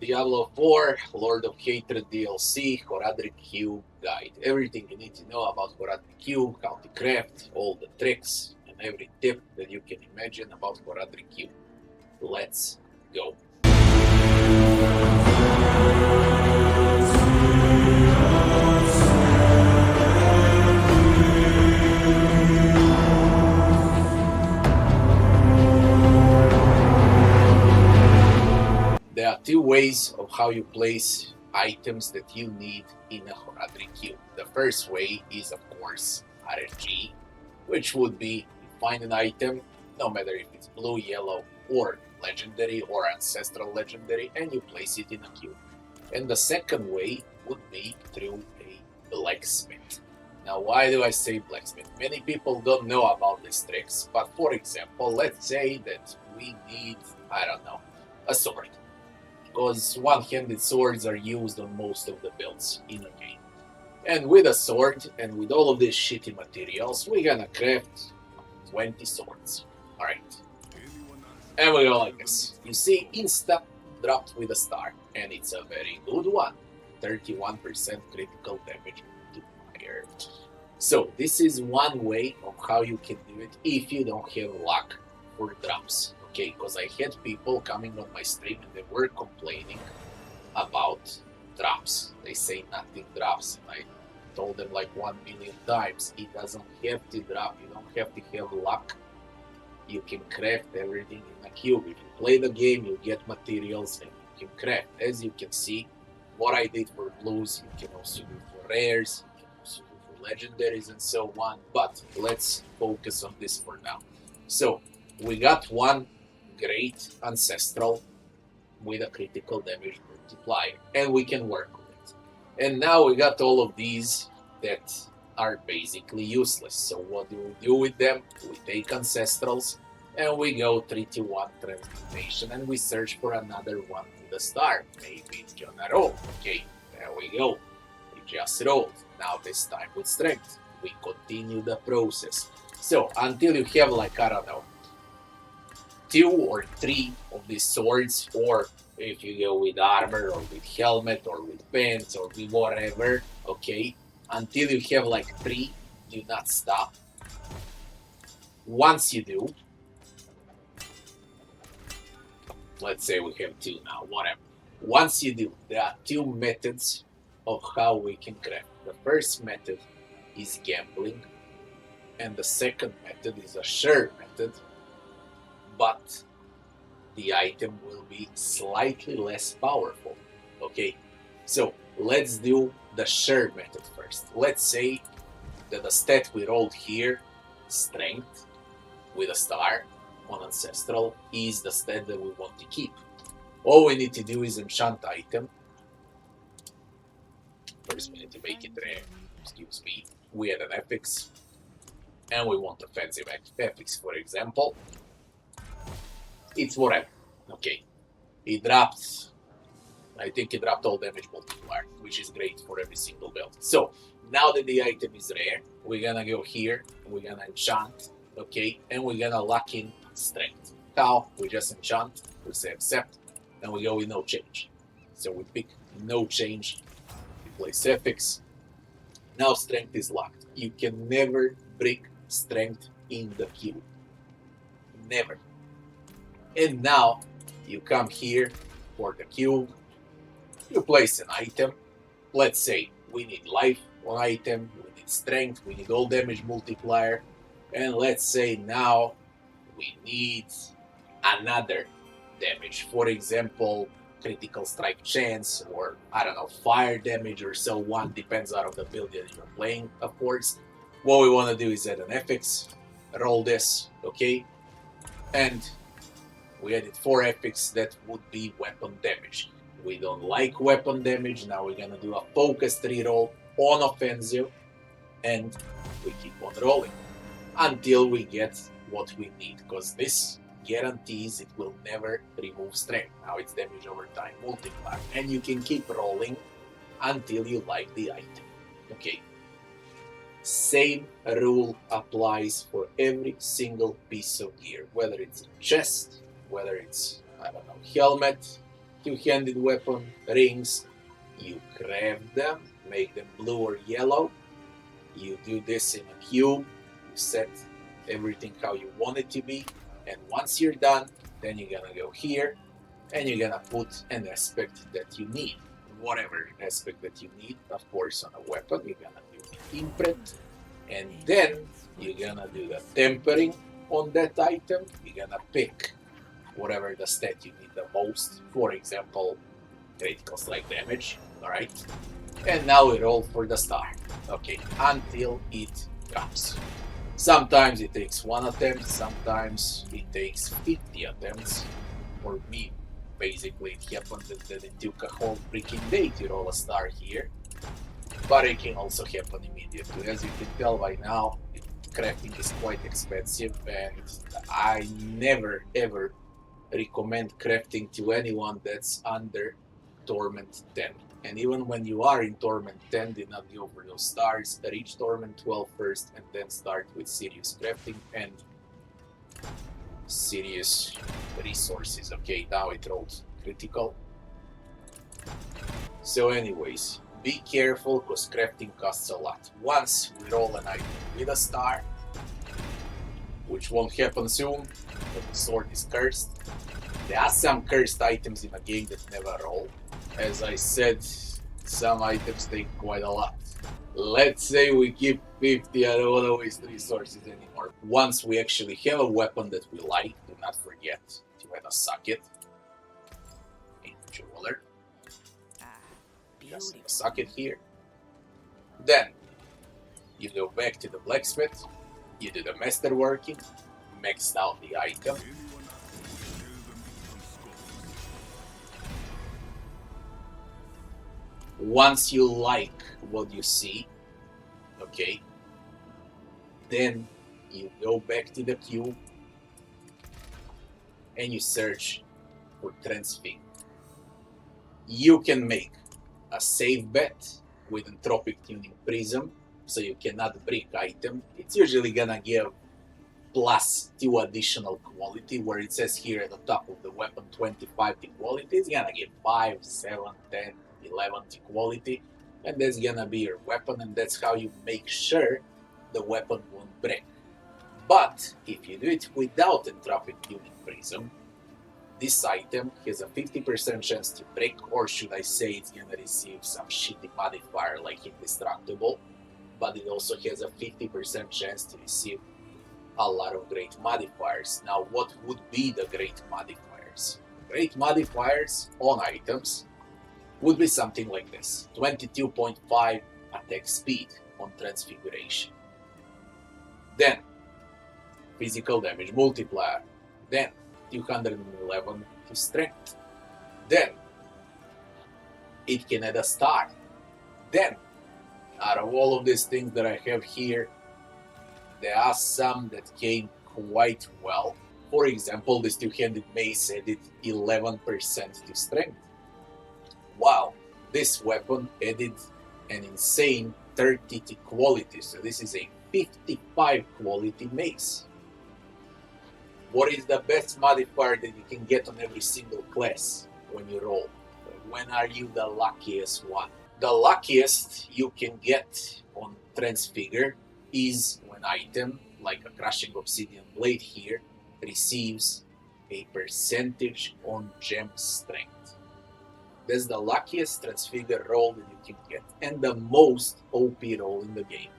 Diablo 4, Lord of Hatred DLC, Horadric Cube Guide. Everything you need to know about Horadric Cube, how to craft, all the tricks, and every tip that you can imagine about Horadric Cube. Let's go. There are two ways of how you place items that you need in a Horadric Cube. The first way is, of course, RNG, which would be you find an item, no matter if it's blue, yellow, or legendary or ancestral legendary, and you place it in a cube. And the second way would be through a blacksmith. Now, why do I say blacksmith? Many people don't know about these tricks, but for example, let's say that we need, I don't know, a sword. Because one-handed swords are used on most of the builds in a game. And with a sword and with all of these shitty materials, we're gonna craft 20 swords. Alright. And we go like this. You see, insta dropped with a star, and it's a very good one. 31% critical damage multiplier. So this is one way of how you can do it if you don't have luck for drops. Okay, because I had people coming on my stream and they were complaining about drops. They say nothing drops, and I told them like 1 million times, it doesn't have to drop, you don't have to have luck. You can craft everything in a cube. If you play the game, you get materials and you can craft. As you can see, what I did for blues, you can also do for rares, you can also do for legendaries and so on. But let's focus on this for now. So we got one great ancestral with a critical damage multiplier, and we can work with it. And now we got all of these that are basically useless. So what do we do with them? We take ancestrals and we go 3-1 transformation and we search for another one with a star. Maybe it's gonna roll. Okay, there we go. We just rolled. Now this time with strength. We continue the process. So until you have like, I don't know, 2 or 3 of these swords, or if you go with armor or with helmet or with pants or with whatever, okay, until you have like 3, do not stop. Once you do, let's say we have 2 now, whatever. Once you do, there are 2 methods of how we can craft. The first method is gambling, and the second method is a share method, but the item will be slightly less powerful. Okay, so let's do the share method first. Let's say that the stat we rolled here, strength, with a star on ancestral, is the stat that we want to keep. All we need to do is enchant item. First we need to make it rare. Excuse me. We had an affix, and we want offensive affix, for example. It's whatever. Okay. It dropped, I think it dropped all damage multiplier, which is great for every single build. So now that the item is rare, we're gonna go here, we're gonna enchant, okay, and we're gonna lock in strength. How? We just enchant, we say accept, and we go with no change. So we pick no change, we place affix. Now strength is locked. You can never break strength in the cube. Never. And now you come here for the cube, you place an item. Let's say we need life on item, we need strength, we need all damage multiplier, and let's say now we need another damage. For example, critical strike chance, or I don't know, fire damage or so on, depends out of the build that you're playing, of course. What we want to do is add an affix, roll this, okay, and we added 4 epics that would be weapon damage. We don't like weapon damage, now we're gonna do a focused reroll on offensive, and we keep on rolling until we get what we need, because this guarantees it will never remove strength. Now it's damage over time multiplier, and you can keep rolling until you like the item. Okay. Same rule applies for every single piece of gear, whether it's a chest, whether it's, I don't know, helmet, two-handed weapon rings. You craft them, make them blue or yellow. You do this in a cube. You set everything how you want it to be. And once you're done, then you're gonna go here and you're gonna put an aspect that you need. Whatever aspect that you need, of course, on a weapon, you're gonna do the imprint. And then you're gonna do the tempering on that item. You're gonna pick whatever the stat you need the most. For example, critical strike damage. Alright. And now we roll for the star. Okay, until it comes. Sometimes it takes 1 attempt, sometimes it takes 50 attempts. For me, basically, it happened that it took a whole freaking day to roll a star here. But it can also happen immediately. As you can tell by now, crafting is quite expensive, and I never ever recommend crafting to anyone that's under Torment 10. And even when you are in Torment 10, do not go for those stars. Reach Torment 12 first and then start with serious crafting and serious resources. Okay, now it rolls critical. So anyways, be careful because crafting costs a lot. Once we roll an item with a star, which won't happen soon, but the sword is cursed. There are some cursed items in a game that never roll. As I said, some items take quite a lot. Let's say we keep 50, I don't want to waste resources anymore. Once we actually have a weapon that we like, do not forget to add a socket in the jeweler. Just a socket here. Then you go back to the blacksmith, you do the masterworking, max out the item. Once you like what you see, okay, then you go back to the cube and you search for Transfig. You can make a safe bet with Entropic Tuning Prism, so you cannot break item. It's usually gonna give plus 2 additional quality, where it says here at the top of the weapon 25 to quality, it's gonna give 5, 7, 10, 11 to quality, and that's gonna be your weapon, and that's how you make sure the weapon won't break. But if you do it without Entropic Tuning Prism, this item has a 50% chance to break, or should I say it's gonna receive some shitty modifier like indestructible, but it also has a 50% chance to receive a lot of great modifiers. Now, what would be the great modifiers? Great modifiers on items would be something like this: 22.5 attack speed on Transfiguration, then physical damage multiplier, then 211 to strength, then it can add a star. Then, out of all of these things that I have here, there are some that came quite well. For example, this two-handed mace added 11% to strength. Wow, this weapon added an insane 30 to quality, so this is a 55 quality mace. What is the best modifier that you can get on every single class when you roll? When are you the luckiest one? The luckiest you can get on Transfigure is when item, like a Crushing Obsidian Blade here, receives a percentage on gem strength. That's the luckiest Transfigure roll that you can get, and the most OP roll in the game.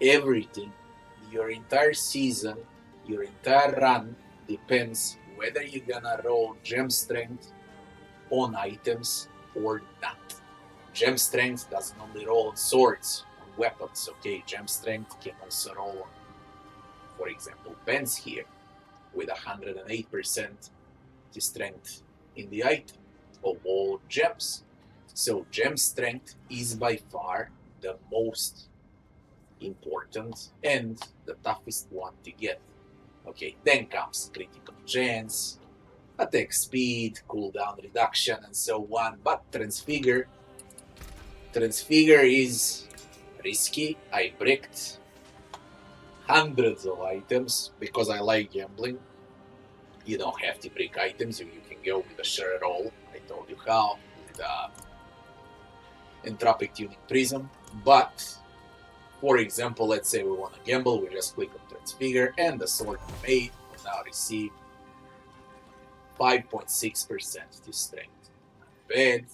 Everything, your entire season, your entire run, depends whether you're gonna roll gem strength on items or not. Gem strength doesn't only roll on swords, on weapons, okay? Gem strength can also roll on, for example, pens here, with 108% to strength in the item of all gems. So gem strength is by far the most important and the toughest one to get. Okay, then comes critical chance, attack speed, cooldown reduction, and so on. But Transfigure is risky. I bricked hundreds of items because I like gambling. You don't have to break items, you can go with a sure roll. I told you how, with Entropic Tuning Prism. But, for example, let's say we want to gamble, we just click on Transfigure, and the sword we made will now receive 5.6% to strength. Not bad,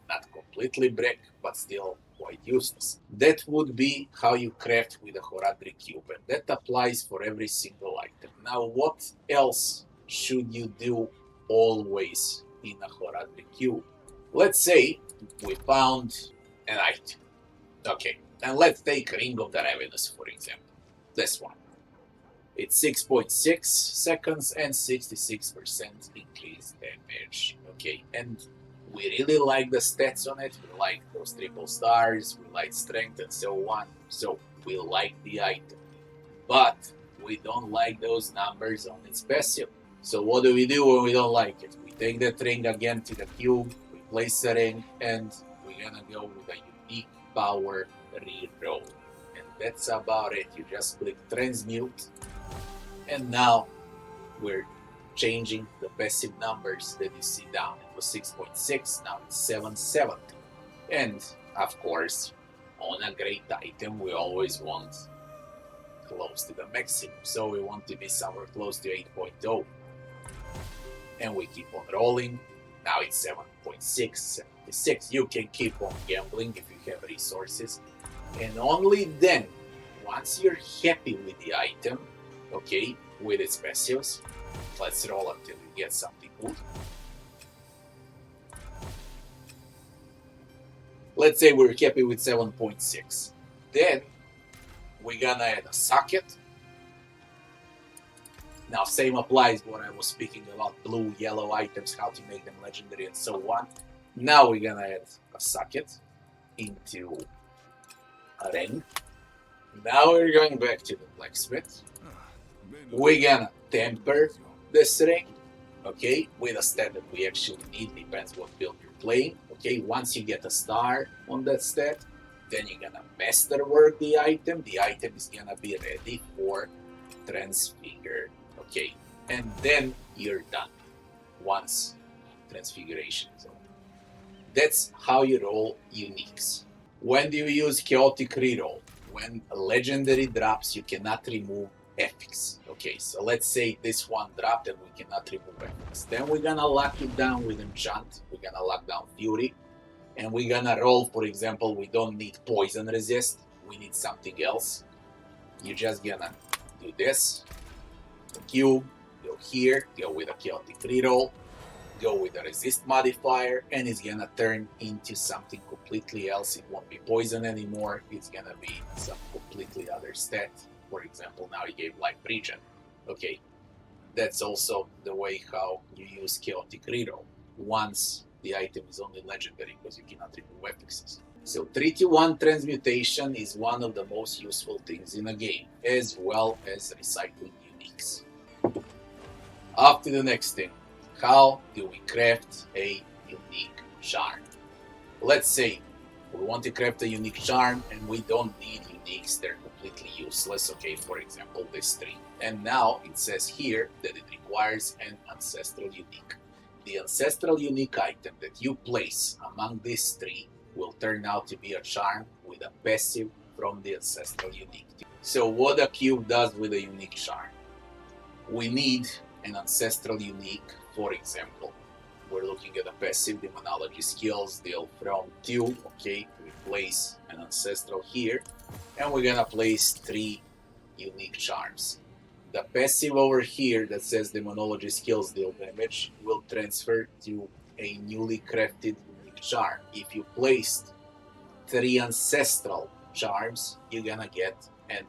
not completely brick, but still quite useless. That would be how you craft with a Horadric Cube, and that applies for every single item. Now, what else should you do always in a Horadric Cube? Let's say we found an item. Okay, and let's take Ring of the Ravenous, for example. This one. It's 6.6 seconds and 66% increased damage. Okay, and we really like the stats on it. We like those triple stars, we like strength and so on. So we like the item. But we don't like those numbers on its passive. So what do we do when we don't like it? We take that ring again to the cube, we place the ring, and we're gonna go with a unique power reroll. And that's about it. You just click transmute, and now we're changing the passive numbers that you see down. It was 6.6, now it's 770. And of course, on a great item, we always want close to the maximum. So we want to be somewhere close to 8.0. And we keep on rolling. Now it's 7.6, 76. You can keep on gambling if you have resources. And only then, once you're happy with the item, okay, with its passives, let's roll until we get something good. Let's say we're happy with 7.6. Then we're gonna add a socket. Now, same applies what I was speaking about, blue, yellow items, how to make them legendary and so on. Now we're gonna add a socket into a ring. Now we're going back to the blacksmith. We're gonna temper this ring, okay, with a stat that we actually need, depends what build you're playing. Okay, once you get a star on that stat, then you're gonna masterwork the item. The item is gonna be ready for Transfigure. Okay, and then you're done once Transfiguration is over. That's how you roll uniques. When do you use chaotic reroll? When a legendary drops, you cannot remove epics. Okay, so let's say this one dropped and we cannot remove epics. Then we're gonna lock it down with enchant. We're gonna lock down fury, and we're gonna roll. For example, we don't need poison resist. We need something else. You're just gonna do this. The cube, go here, go with a chaotic reroll, go with a resist modifier, and it's gonna turn into something completely else. It won't be poison anymore. It's gonna be some completely other stat. For example, now you gave life regen. Okay, that's also the way how you use chaotic reroll once the item is only legendary, because you cannot remove epics. So 3-1 transmutation is one of the most useful things in a game, as well as recycling uniques. Up to the next thing. How do we craft a unique charm? Let's say we want to craft a unique charm and we don't need uniques, they're completely useless. Okay, for example, this 3. And now it says here that it requires an ancestral unique. The ancestral unique item that you place among these 3 will turn out to be a charm with a passive from the ancestral unique. So what a cube does with a unique charm? We need an ancestral unique. For example, we're looking at a passive demonology skills deal from 2. Okay, we place an ancestral here, and we're gonna place 3 unique charms. The passive over here that says demonology skills deal damage will transfer to a newly crafted unique charm. If you placed 3 ancestral charms, you're gonna get a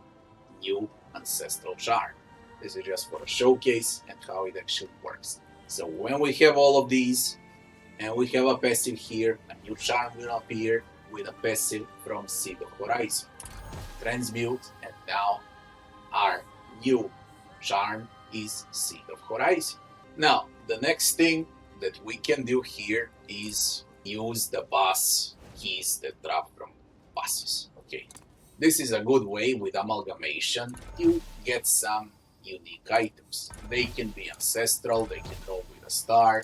new ancestral charm. This is just for a showcase and how it actually works. So when we have all of these, and we have a passive here, a new charm will appear with a passive from Seed of Horizon. Transmute, and now our new charm is Seed of Horizon. Now, the next thing that we can do here is use the boss keys that drop from bosses. Okay, this is a good way with amalgamation to get some unique items. They can be ancestral, they can roll with a star,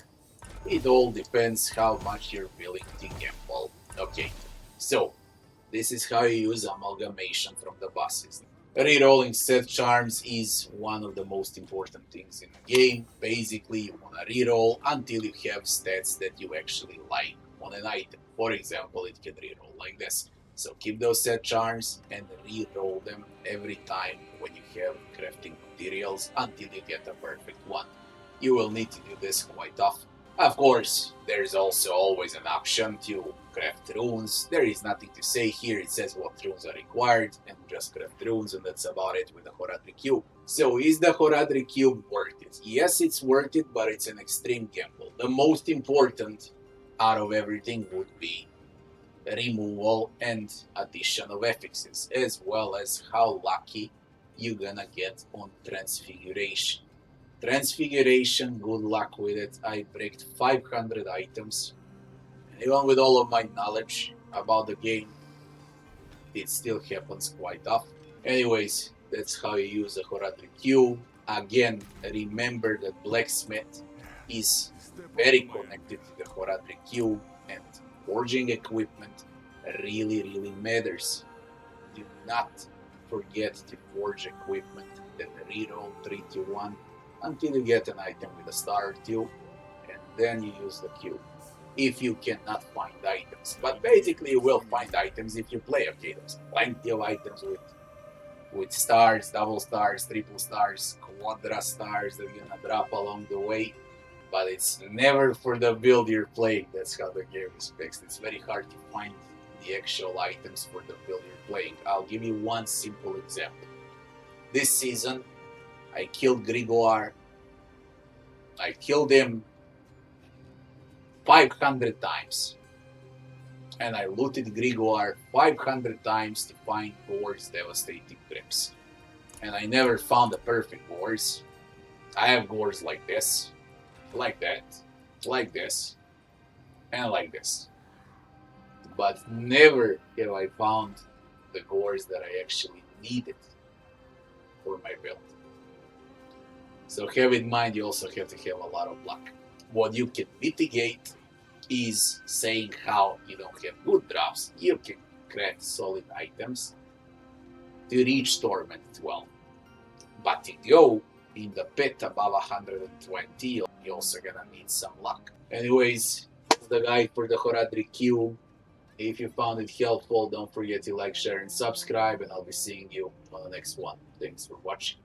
It all depends how much you're willing to gamble. Okay, so this is how you use amalgamation from the bosses. Rerolling set charms is one of the most important things in the game. Basically, you want to reroll until you have stats that you actually like on an item. For example, it can reroll like this. So keep those set charms and reroll them every time when you have crafting materials until you get a perfect one. You will need to do this quite often. Of course, there's also always an option to craft runes. There is nothing to say here, it says what runes are required, and just craft runes, and that's about it with the Horadric Cube. So is the Horadric Cube worth it? Yes, it's worth it, but it's an extreme gamble. The most important out of everything would be removal and addition of affixes, as well as how lucky you're gonna get on Transfiguration. Transfiguration, good luck with it. I breaked 500 items. And even with all of my knowledge about the game, it still happens quite often. Anyways, that's how you use a Horadric Cube. Again, remember that Blacksmith is very connected to the Horadric Cube, and forging equipment really matters. Do not forget to forge equipment, then reroll 3 to 1 until you get an item with a star or two, and then you use the cube. If you cannot find items, but basically you will find items if you play. Okay, there's plenty of items with stars, double stars, triple stars, quadra stars that are gonna drop along the way. But it's never for the build you're playing. That's how the game is fixed. It's very hard to find the actual items for the build you're playing. I'll give you one simple example. This season, I killed Grigoire. I killed him 500 times. And I looted Grigoire 500 times to find Gore's devastating grips. And I never found the perfect Gores. I have Gores like this, like that, like this, and like this. But never have I found the Gores that I actually needed for my build. So have in mind, you also have to have a lot of luck. What you can mitigate is saying how you don't have good drops. You can craft solid items to reach Torment 12. But to go in the pit above 120, you're also gonna need some luck. Anyways, that's the guide for the Horadric Cube. If you found it helpful, don't forget to like, share, and subscribe, and I'll be seeing you on the next one. Thanks for watching.